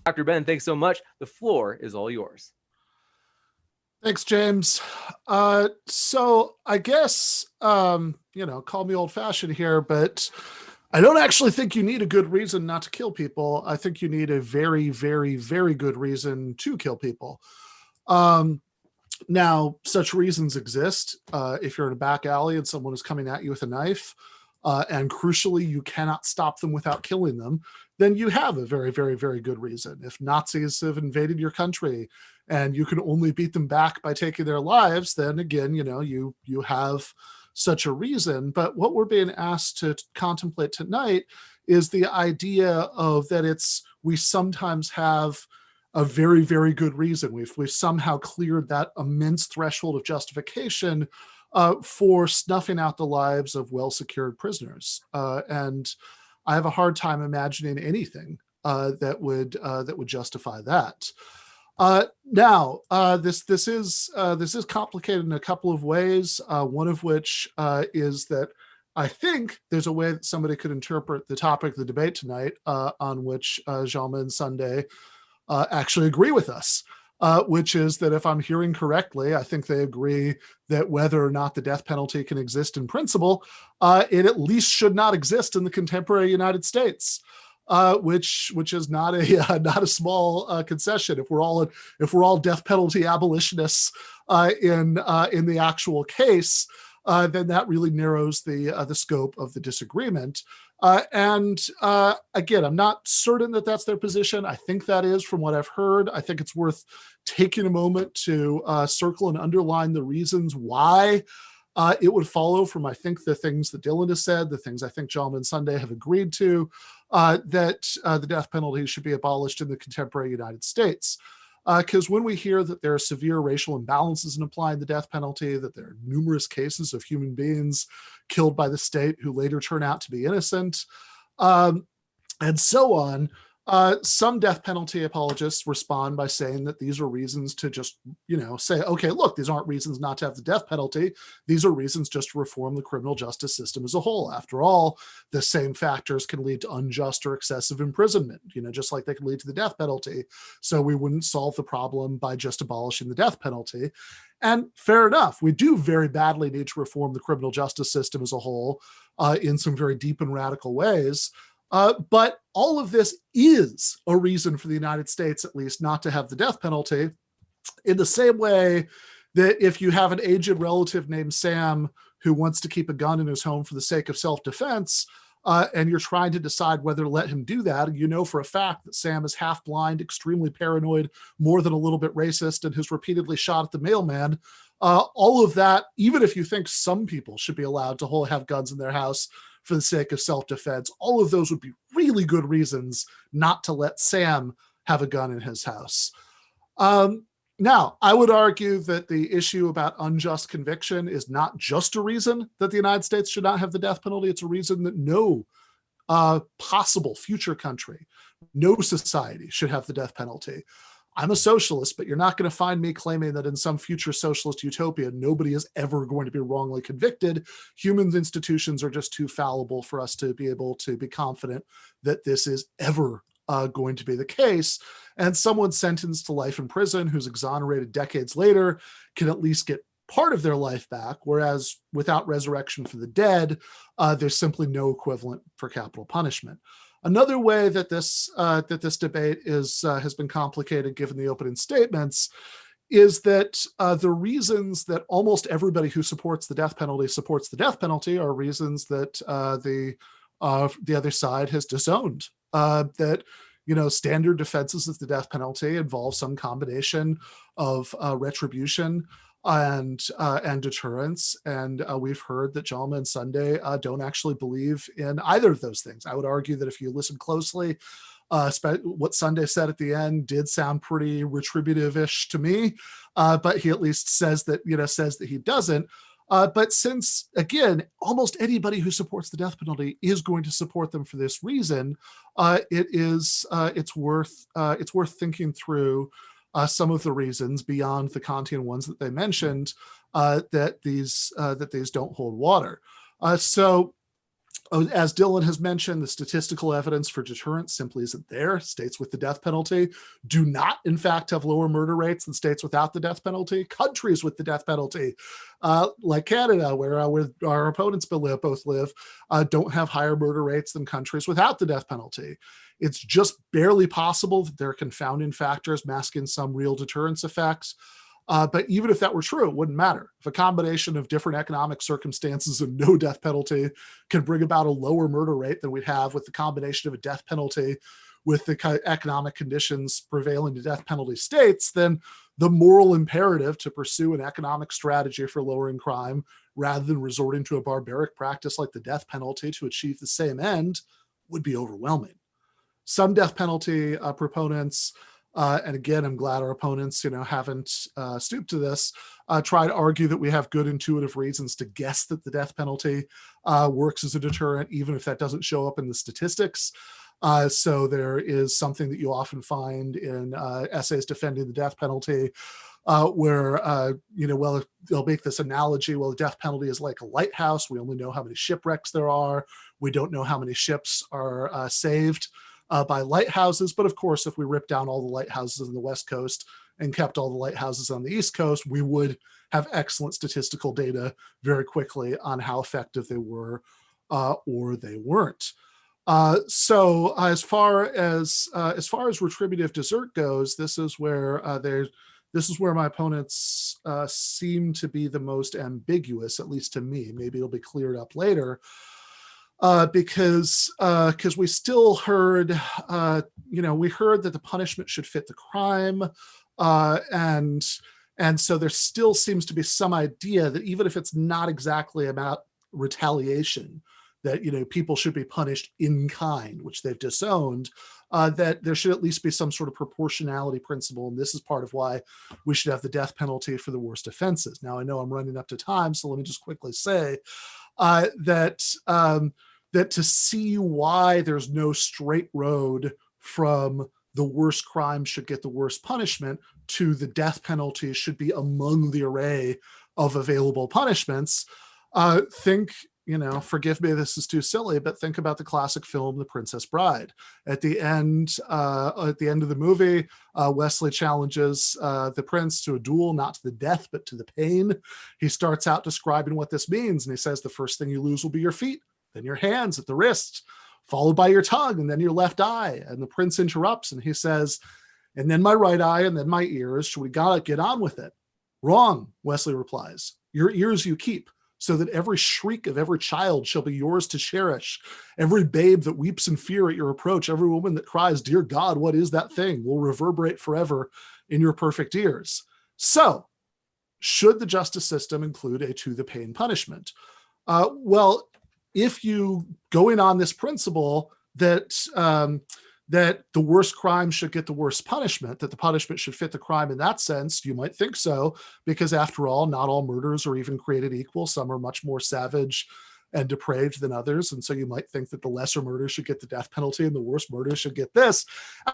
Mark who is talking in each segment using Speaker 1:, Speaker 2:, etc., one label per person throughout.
Speaker 1: Dr. Ben, thanks so much. The floor is all yours.
Speaker 2: Thanks, James. So I guess, call me old-fashioned here, but I don't actually think you need a good reason not to kill people. I think you need a very, very, very good reason to kill people. Now, such reasons exist. If you're in a back alley and someone is coming at you with a knife, and crucially, you cannot stop them without killing them, then you have a very, very, very good reason. If Nazis have invaded your country and you can only beat them back by taking their lives, then again, you have such a reason. But what we're being asked to contemplate tonight is the idea of that we sometimes have a very, very good reason. We've somehow cleared that immense threshold of justification for snuffing out the lives of well-secured prisoners. And I have a hard time imagining anything that would justify that. Now, this is complicated in a couple of ways. One of which is that I think there's a way that somebody could interpret the topic of the debate tonight, on which Jaume and Sunday actually agree with us, which is that if I'm hearing correctly, I think they agree that whether or not the death penalty can exist in principle, it at least should not exist in the contemporary United States, which is not a small concession. If we're all death penalty abolitionists in the actual case, then that really narrows the scope of the disagreement. And again, I'm not certain that that's their position. I think that is, from what I've heard. I think it's worth taking a moment to circle and underline the reasons why it would follow from, I think, the things that Dylan has said, the things I think Jaume and Sunday have agreed to, that the death penalty should be abolished in the contemporary United States. Because when we hear that there are severe racial imbalances in applying the death penalty, that there are numerous cases of human beings killed by the state who later turn out to be innocent, and so on, some death penalty apologists respond by saying that these are reasons to just, say, okay, look, these aren't reasons not to have the death penalty. These are reasons just to reform the criminal justice system as a whole. After all, the same factors can lead to unjust or excessive imprisonment, just like they can lead to the death penalty. So we wouldn't solve the problem by just abolishing the death penalty. And fair enough, we do very badly need to reform the criminal justice system as a whole in some very deep and radical ways. But all of this is a reason for the United States, at least, not to have the death penalty, in the same way that if you have an aged relative named Sam who wants to keep a gun in his home for the sake of self-defense, and you're trying to decide whether to let him do that, and you know for a fact that Sam is half blind, extremely paranoid, more than a little bit racist, and has repeatedly shot at the mailman, all of that, even if you think some people should be allowed to have guns in their house for the sake of self-defense, all of those would be really good reasons not to let Sam have a gun in his house. Now, I would argue that the issue about unjust conviction is not just a reason that the United States should not have the death penalty. It's a reason that no possible future country, no society should have the death penalty. I'm a socialist, but you're not going to find me claiming that in some future socialist utopia, nobody is ever going to be wrongly convicted. Human institutions are just too fallible for us to be able to be confident that this is ever going to be the case. And someone sentenced to life in prison who's exonerated decades later can at least get part of their life back, whereas without resurrection for the dead, there's simply no equivalent for capital punishment. Another way that this debate has been complicated, given the opening statements, is that the reasons that almost everybody who supports the death penalty are reasons that the other side has disowned. That standard defenses of the death penalty involve some combination of retribution and deterrence, and we've heard that Jaume and Sunday don't actually believe in either of those things. I would argue that if you listen closely, what Sunday said at the end did sound pretty retributive-ish to me, but he at least says that he doesn't. But since, again, almost anybody who supports the death penalty is going to support them for this reason, it's worth thinking through some of the reasons beyond the Kantian ones that they mentioned that these don't hold water. So As Dylan has mentioned, the statistical evidence for deterrence simply isn't there. States with the death penalty do not, in fact, have lower murder rates than states without the death penalty. Countries with the death penalty, like Canada, where our opponents both live, don't have higher murder rates than countries without the death penalty. It's just barely possible that there are confounding factors masking some real deterrence effects. But even if that were true, it wouldn't matter. If a combination of different economic circumstances and no death penalty can bring about a lower murder rate than we'd have with the combination of a death penalty with the economic conditions prevailing to death penalty states, then the moral imperative to pursue an economic strategy for lowering crime rather than resorting to a barbaric practice like the death penalty to achieve the same end would be overwhelming. Some death penalty proponents, and again, I'm glad our opponents, haven't stooped to this, try to argue that we have good intuitive reasons to guess that the death penalty works as a deterrent, even if that doesn't show up in the statistics. So there is something that you often find in essays defending the death penalty, where, they'll make this analogy. Well, the death penalty is like a lighthouse. We only know how many shipwrecks there are. We don't know how many ships are saved by lighthouses. But of course, if we ripped down all the lighthouses on the West Coast and kept all the lighthouses on the East Coast, we would have excellent statistical data very quickly on how effective they were or they weren't. So as far as retributive desert goes, this is where my opponents seem to be the most ambiguous, at least to me. Maybe it'll be cleared up later. Because we still heard, we heard that the punishment should fit the crime, and so there still seems to be some idea that even if it's not exactly about retaliation, that people should be punished in kind, which they've disowned, that there should at least be some sort of proportionality principle, and this is part of why we should have the death penalty for the worst offenses. Now, I know I'm running up to time, so let me just quickly say that to see why there's no straight road from the worst crime should get the worst punishment to the death penalty should be among the array of available punishments, forgive me, this is too silly, but think about the classic film, The Princess Bride. At the end of the movie, Wesley challenges the prince to a duel, not to the death, but to the pain. He starts out describing what this means, and he says the first thing you lose will be your feet, then your hands at the wrist, followed by your tongue, and then your left eye. And the prince interrupts, and he says, and then my right eye, and then my ears. Should we gotta get on with it? Wrong, Wesley replies. Your ears you keep, so that every shriek of every child shall be yours to cherish. Every babe that weeps in fear at your approach, every woman that cries, dear God, what is that thing, will reverberate forever in your perfect ears. So, should the justice system include a to the pain punishment? Well, if you going on this principle that that the worst crime should get the worst punishment, that the punishment should fit the crime in that sense, you might think so, because after all, not all murders are even created equal. Some are much more savage and depraved than others. And so you might think that the lesser murders should get the death penalty and the worst murders should get this.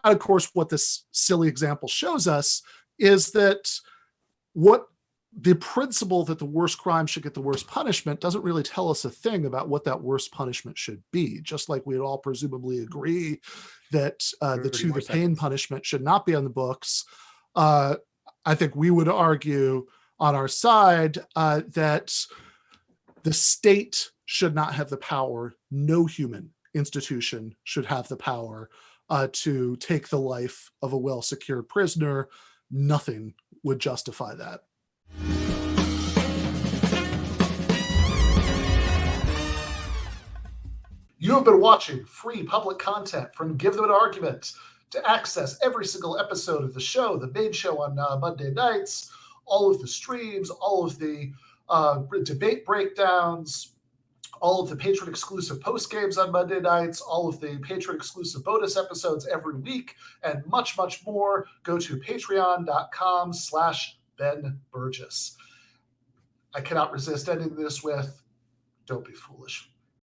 Speaker 2: And of course, what this silly example shows us is that what the principle that the worst crime should get the worst punishment doesn't really tell us a thing about what that worst punishment should be. Just like we'd all presumably agree that the to the pain punishment should not be on the books, I think we would argue on our side that the state should not have the power. No human institution should have the power to take the life of a well-secured prisoner. Nothing would justify that. You have been watching free public content from Give Them an Argument. To access every single episode of the show, the main show on Monday nights, all of the streams, all of the debate breakdowns, all of the patron-exclusive post-games on Monday nights, all of the patron-exclusive bonus episodes every week, and much, much more, go to patreon.com/Ben Burgis. I cannot resist ending this with, don't be foolish.